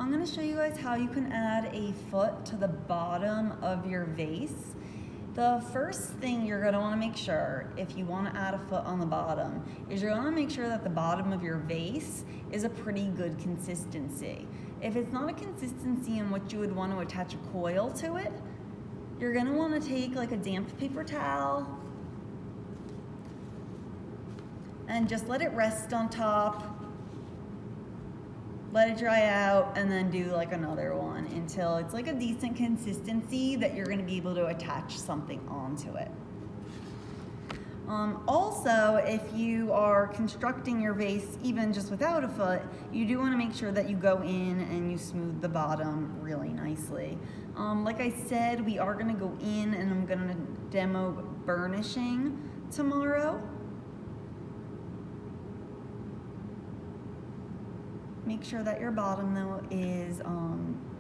I'm going to show you guys how you can add a foot to the bottom of your vase. The first thing you're going to want to make sure, if you want to add a foot on the bottom, is you're going to make sure that the bottom of your vase is a pretty good consistency. If it's not a consistency in which you would want to attach a coil to it, you're going to want to take like a damp paper towel and just let it rest on top. Let it dry out and then do like another one until it's like a decent consistency that you're gonna be able to attach something onto it. Also, if you are constructing your vase even just without a foot, you do wanna make sure that you go in and you smooth the bottom really nicely. Like I said, we are gonna go in and I'm gonna demo burnishing tomorrow. Make sure that your bottom though is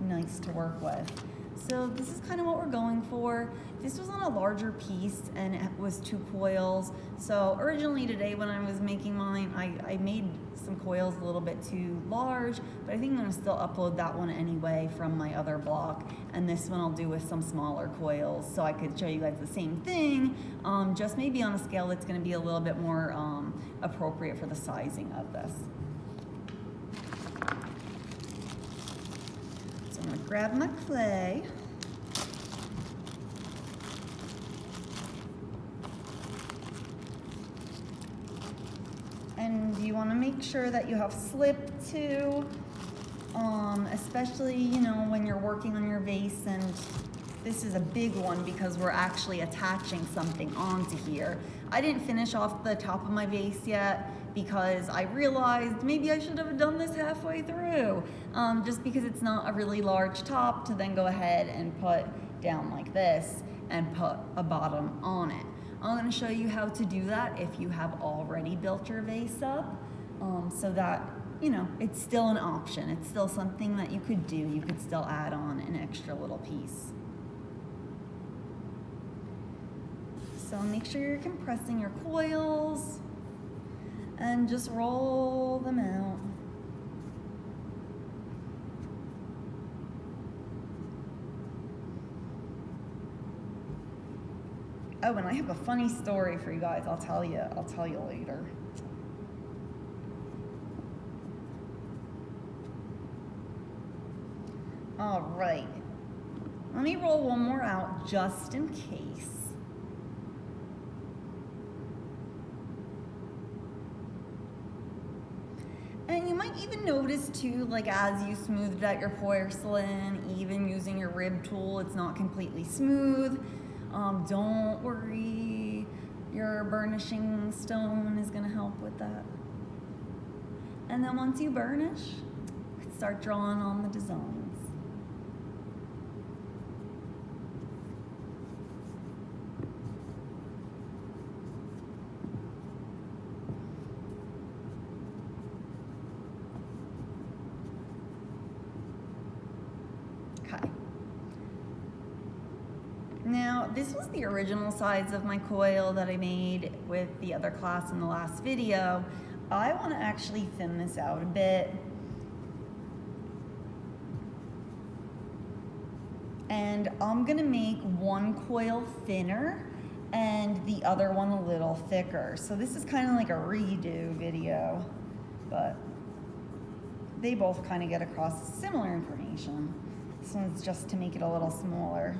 nice to work with. So this is kind of what we're going for. This was on a larger piece and it was 2 coils. So originally today when I was making mine, I made some coils a little bit too large, but I think I'm gonna still upload that one anyway from my other block. And this one I'll do with some smaller coils so I could show you guys the same thing, just maybe on a scale that's gonna be a little bit more appropriate for the sizing of this. I'm gonna grab my clay. And you wanna make sure that you have slip too, especially, you know, when you're working on your vase, and this is a big one because we're actually attaching something onto here. I didn't finish off the top of my vase yet because I realized maybe I should have done this halfway through, just because it's not a really large top to then go ahead and put down like this and put a bottom on it. I'm gonna show you how to do that if you have already built your vase up, so that, you know, it's still an option. It's still something that you could do. You could still add on an extra little piece. So make sure you're compressing your coils and just roll them out. Oh, and I have a funny story for you guys. I'll tell you later. All right. Let me roll one more out just in case. And you might even notice too, like as you smoothed out your porcelain, even using your rib tool, it's not completely smooth. Don't worry, your burnishing stone is gonna help with that. And then once you burnish, start drawing on the designs. Okay. Now, this was the original size of my coil that I made with the other class in the last video. I want to actually thin this out a bit. And I'm gonna make one coil thinner and the other one a little thicker. So this is kind of like a redo video, but they both kind of get across similar information. This one's just to make it a little smaller.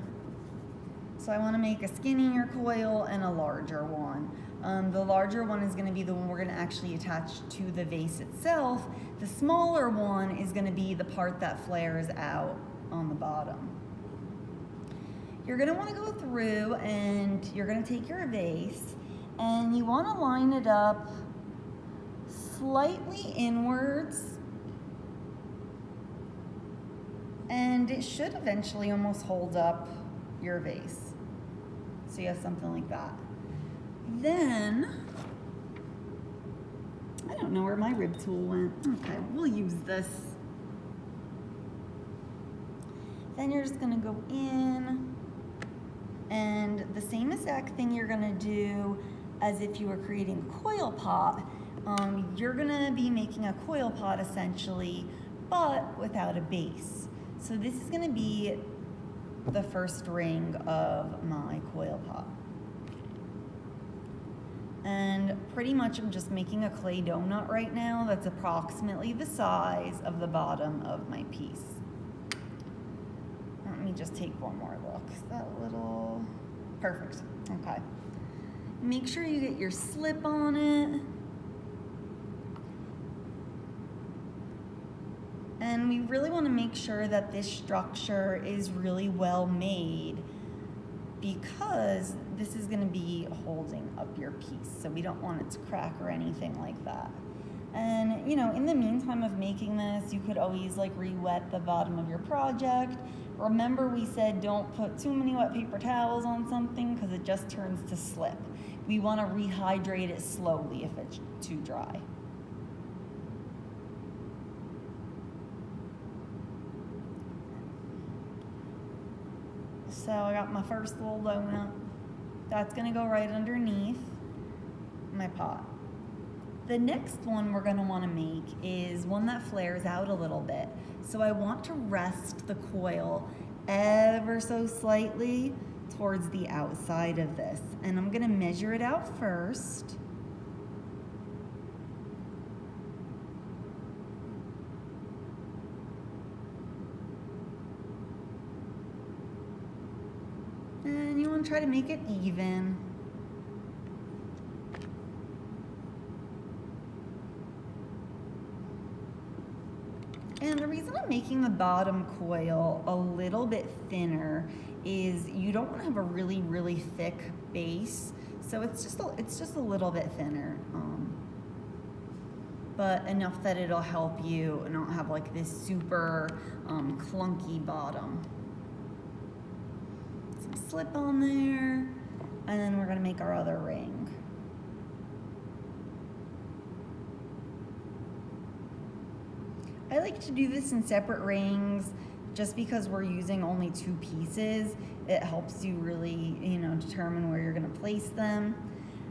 So I want to make a skinnier coil and a larger one. The larger one is going to be the one we're going to actually attach to the vase itself. The smaller one is going to be the part that flares out on the bottom. You're going to want to go through and you're going to take your vase and you want to line it up slightly inwards, and it should eventually almost hold up your vase. So you have something like that. Then, I don't know where my rib tool went. Okay, we'll use this. Then you're just gonna go in, and the same exact thing you're gonna do as if you were creating a coil pot. You're gonna be making a coil pot essentially, but without a base. So this is gonna be the first ring of my coil pot. And pretty much I'm just making a clay donut right now that's approximately the size of the bottom of my piece. Let me just take one more look. Is that a little perfect? Okay. Make sure you get your slip on it. And we really want to make sure that this structure is really well made, because this is going to be holding up your piece, so we don't want it to crack or anything like that. And you know, in the meantime of making this, you could always like re-wet the bottom of your project. Remember, we said don't put too many wet paper towels on something because it just turns to slip. We want to rehydrate it slowly if it's too dry. So I got my first little donut. That's gonna go right underneath my pot. The next one we're gonna wanna make is one that flares out a little bit. So I want to rest the coil ever so slightly towards the outside of this. And I'm gonna measure it out first. And you want to try to make it even. And the reason I'm making the bottom coil a little bit thinner is you don't want to have a really, really thick base. So it's just a little bit thinner, but enough that it'll help you not have like this super clunky bottom. Slip on there, and then we're gonna make our other ring. I like to do this in separate rings just because we're using only 2 pieces. It helps you really, you know, determine where you're gonna place them.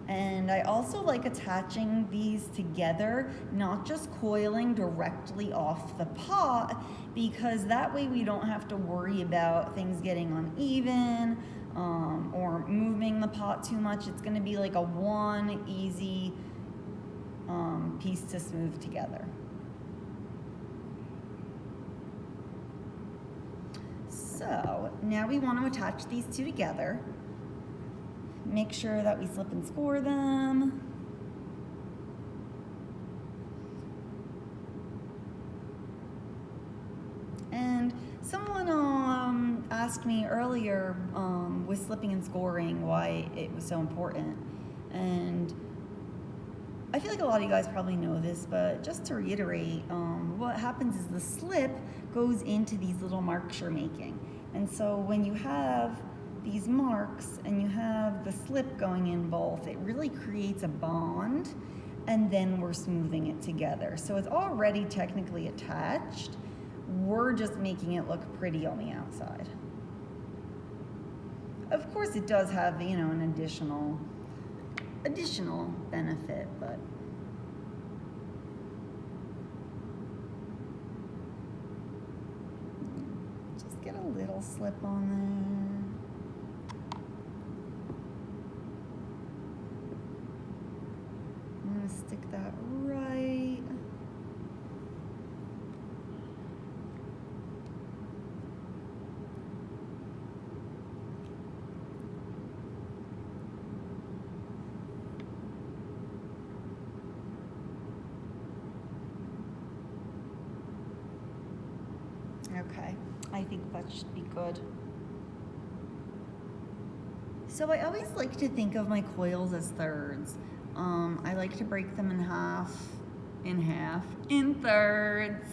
And I also like attaching these together, not just coiling directly off the pot, because that way we don't have to worry about things getting uneven or moving the pot too much. It's gonna be like a one easy piece to smooth together. So now we want to attach these 2 together. Make sure that we slip and score them. And someone asked me earlier with slipping and scoring why it was so important. And I feel like a lot of you guys probably know this, but just to reiterate, what happens is the slip goes into these little marks you're making. And so when you have these marks and you have the slip going in both, it really creates a bond, and then we're smoothing it together. So it's already technically attached. We're just making it look pretty on the outside. Of course it does have, you know, an additional benefit, but just get a little slip on there. I'm gonna stick that right. Okay, I think that should be good. So I always like to think of my coils as thirds. I like to break them in thirds,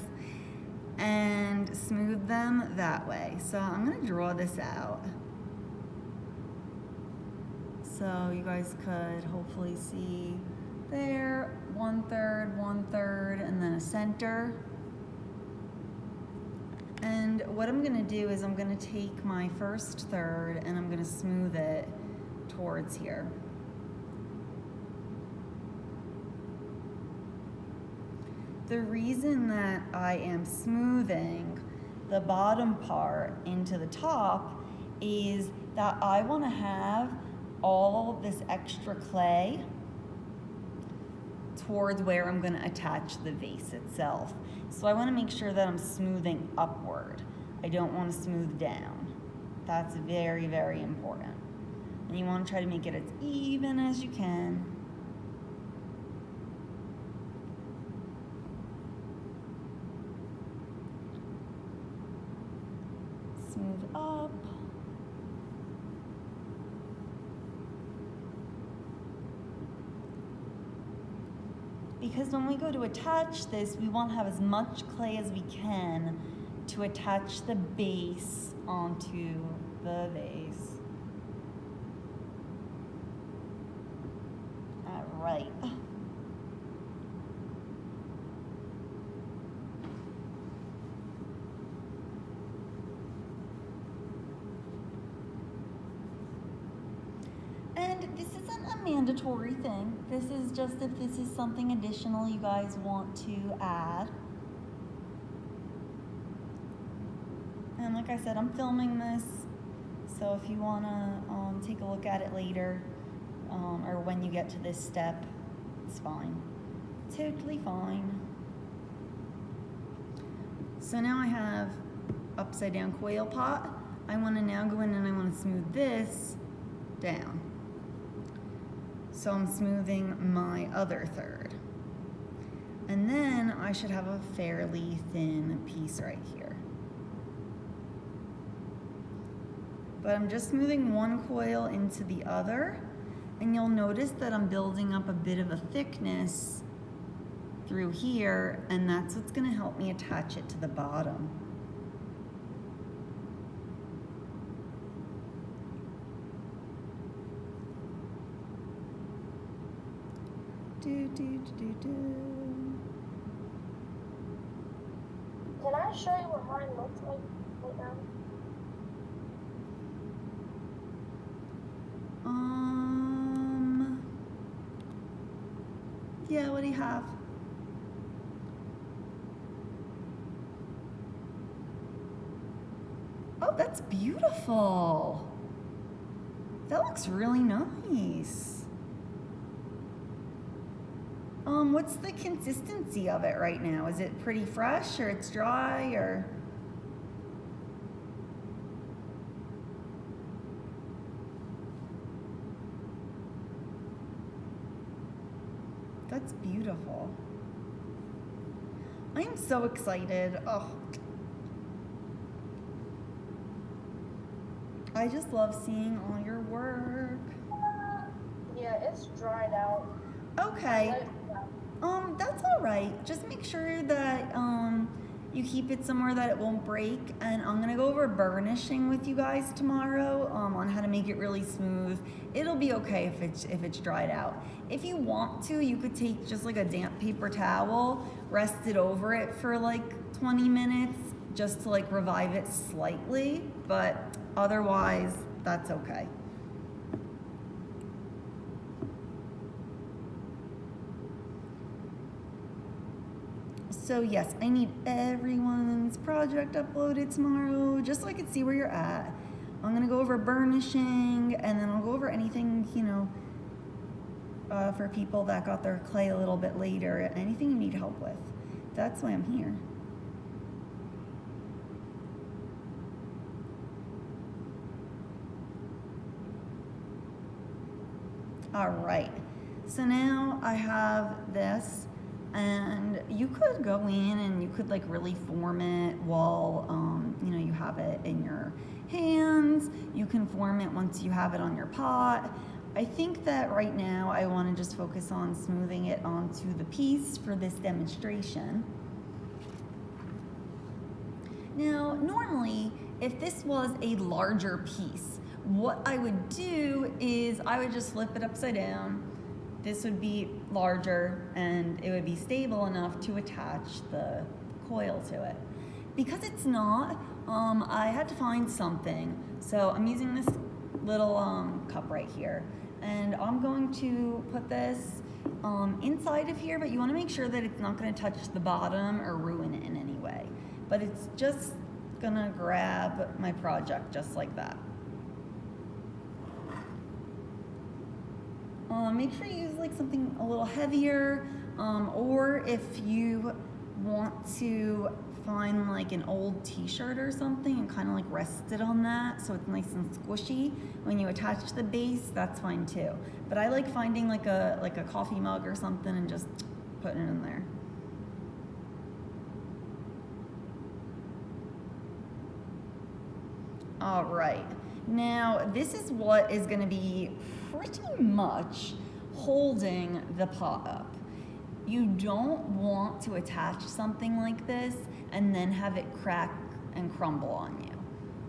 and smooth them that way. So I'm gonna draw this out so you guys could hopefully see there, 1/3, and then a center. And what I'm gonna do is I'm gonna take my first third and I'm gonna smooth it towards here. the reason that I am smoothing the bottom part into the top is that I want to have all this extra clay towards where I'm going to attach the vase itself. So I want to make sure that I'm smoothing upward. I don't want to smooth down. That's very, very important. And you want to try to make it as even as you can. Smooth up. Because when we go to attach this, we want to have as much clay as we can to attach the base onto the vase. All right. And this isn't a mandatory thing. This is just if this is something additional you guys want to add. And like I said, I'm filming this, so if you want to take a look at it later, or when you get to this step, it's fine. Totally fine. So now I have upside down coil pot. I want to now go in and I want to smooth this down. So I'm smoothing my other third. And then I should have a fairly thin piece right here. But I'm just smoothing one coil into the other, and you'll notice that I'm building up a bit of a thickness through here, and that's what's going to help me attach it to the bottom. Can I show you what mine looks like right now? Yeah, what do you have? Oh, that's beautiful. That looks really nice. What's the consistency of it right now? Is it pretty fresh or it's dry or? That's beautiful. I am so excited. Oh. I just love seeing all your work. Yeah, it's dried out. Okay. That's all right. Just make sure that you keep it somewhere that it won't break. And I'm gonna go over burnishing with you guys tomorrow on how to make it really smooth. It'll be okay if it's dried out. If you want to, you could take just like a damp paper towel, rest it over it for like 20 minutes just to like revive it slightly, but otherwise that's okay. So yes, I need everyone's project uploaded tomorrow, just so I can see where you're at. I'm gonna go over burnishing, and then I'll go over anything, you know, for people that got their clay a little bit later, anything you need help with. That's why I'm here. All right, so now I have this. And you could go in and you could like really form it while you know, you have it in your hands. You can form it once you have it on your pot. I think that right now I want to just focus on smoothing it onto the piece for this demonstration. Now, normally, if this was a larger piece, what I would do is I would just flip it upside down. This would be larger and it would be stable enough to attach the coil to it. Because it's not, I had to find something. So I'm using this little cup right here, and I'm going to put this inside of here, but you want to make sure that it's not going to touch the bottom or ruin it in any way. But it's just going to grab my project just like that. Make sure you use like something a little heavier, or if you want to find like an old t-shirt or something and kind of like rest it on that so it's nice and squishy when you attach the base, that's fine too. But I like finding like a coffee mug or something and just putting it in there. All right, now this is what is going to be pretty much holding the pot up. You don't want to attach something like this and then have it crack and crumble on you.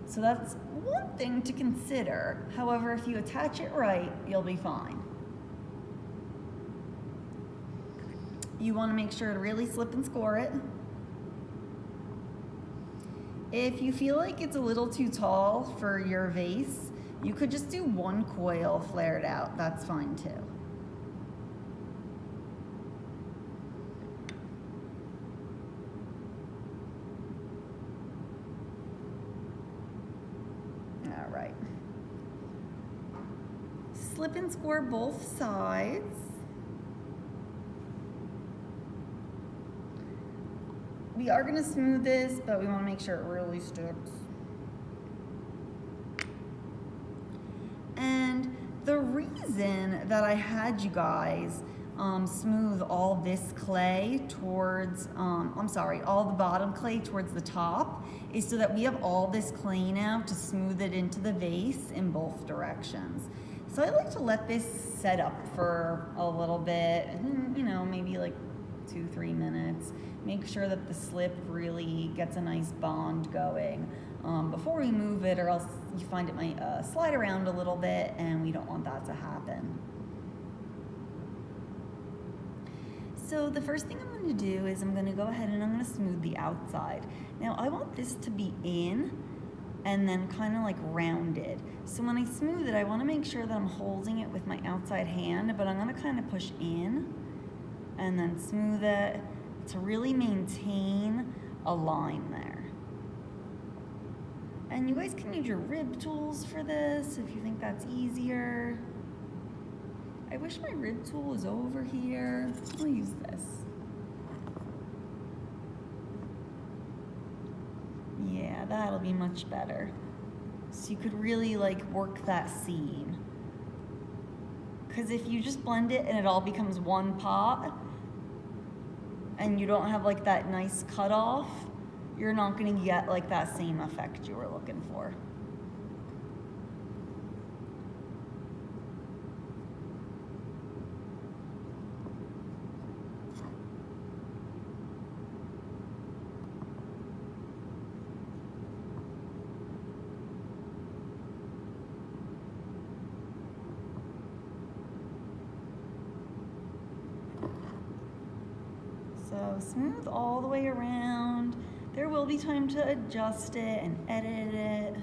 So that's one thing to consider. However, if you attach it right, you'll be fine. You want to make sure to really slip and score it. If you feel like it's a little too tall for your vase, you could just do one coil flared out. That's fine too. All right. Slip and score both sides. We are going to smooth this, but we want to make sure it really sticks. And the reason that I had you guys smooth all this clay towards, all the bottom clay towards the top is so that we have all this clay now to smooth it into the vase in both directions. So I like to let this set up for a little bit, you know, maybe like 2-3 minutes. Make sure that the slip really gets a nice bond going before we move it, or else you find it might slide around a little bit, and we don't want that to happen. So the first thing I'm going to do is I'm going to go ahead and I'm going to smooth the outside. Now I want this to be in and then kind of like rounded. So when I smooth it, I want to make sure that I'm holding it with my outside hand, but I'm going to kind of push in and then smooth it to really maintain a line there. And you guys can use your rib tools for this if you think that's easier. I wish my rib tool was over here. I'll use this. Yeah, that'll be much better. So you could really like work that seam. Because if you just blend it and it all becomes one pot, and you don't have like that nice cutoff, you're not gonna get like that same effect you were looking for. So smooth all the way around. There will be time to adjust it and edit it.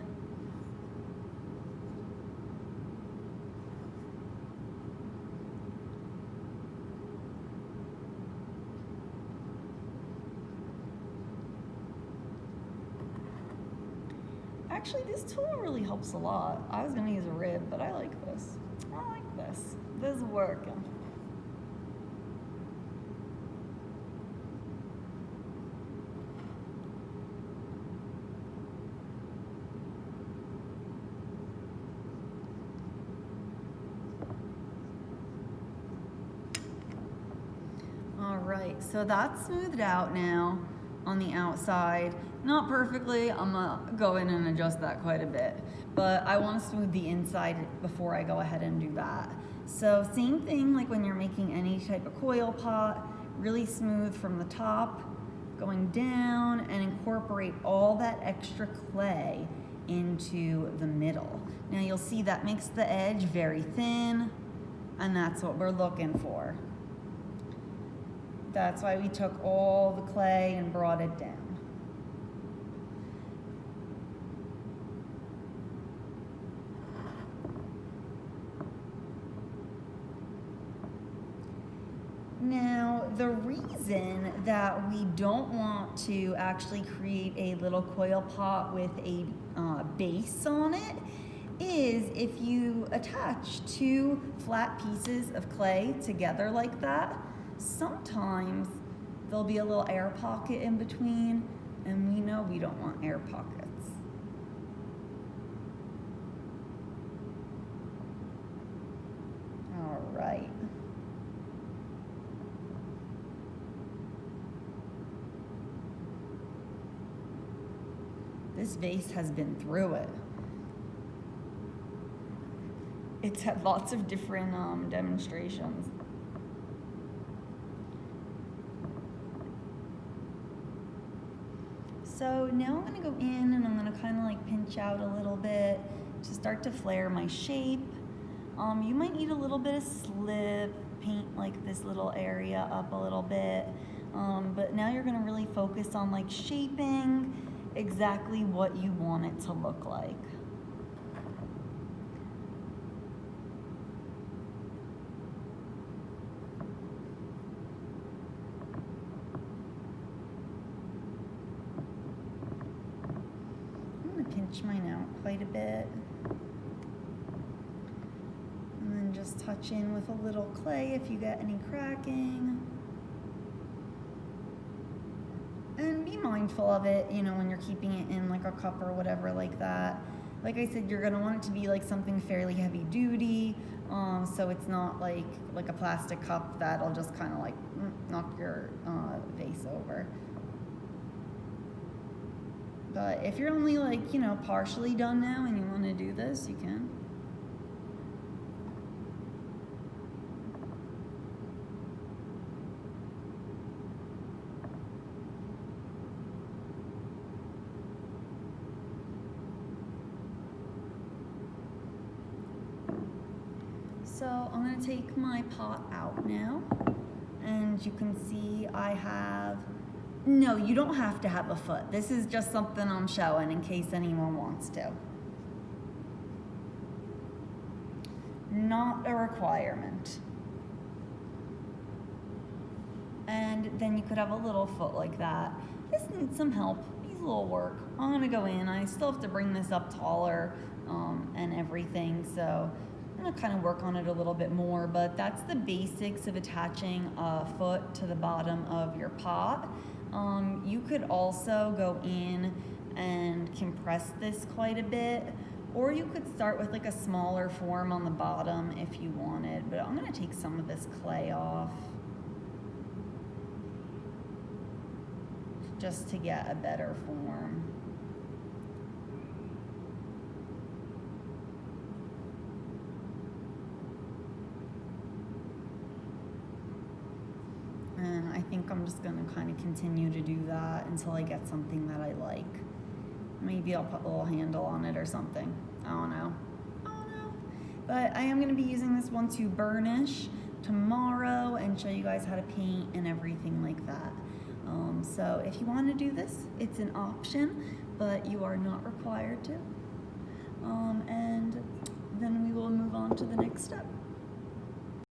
Actually, this tool really helps a lot. I was gonna use a rib, but I like this. I like this. This is working. All right, so that's smoothed out now on the outside. Not perfectly, I'm gonna go in and adjust that quite a bit, but I wanna smooth the inside before I go ahead and do that. So same thing like when you're making any type of coil pot, really smooth from the top, going down, and incorporate all that extra clay into the middle. Now you'll see that makes the edge very thin, and that's what we're looking for. That's why we took all the clay and brought it down. the reason that we don't want to actually create a little coil pot with a base on it is if you attach two flat pieces of clay together like that, sometimes there'll be a little air pocket in between, and we know we don't want air pockets. All right. This vase has been through it. It's had lots of different demonstrations. So now I'm gonna go in and I'm gonna kind of like pinch out a little bit to start to flare my shape. You might need a little bit of slip, paint like this little area up a little bit. But now you're gonna really focus on like shaping exactly what you want it to look like. I'm gonna pinch mine out quite a bit. And then just touch in with a little clay if you get any cracking. And be mindful of it, you know, when you're keeping it in like a cup or whatever like that. Like I said, you're gonna want it to be like something fairly heavy duty, so it's not like a plastic cup that'll just kind of like knock your vase over. But if you're only like, you know, partially done now and you want to do this, you can. So I'm going to take my pot out now, and you can see I have, no, you don't have to have a foot. This is just something I'm showing in case anyone wants to. Not a requirement. And then you could have a little foot like that. This needs some help, needs a little work. I'm going to go in, I still have to bring this up taller and everything, so I'm gonna kind of work on it a little bit more, but that's the basics of attaching a foot to the bottom of your pot. You could also go in and compress this quite a bit, or you could start with like a smaller form on the bottom if you wanted, but I'm gonna take some of this clay off just to get a better form. And I think I'm just gonna kind of continue to do that until I get something that I like. Maybe I'll put a little handle on it or something. I don't know. But I am gonna be using this one to burnish tomorrow and show you guys how to paint and everything like that. So if you want to do this, it's an option, but you are not required to. And then we will move on to the next step.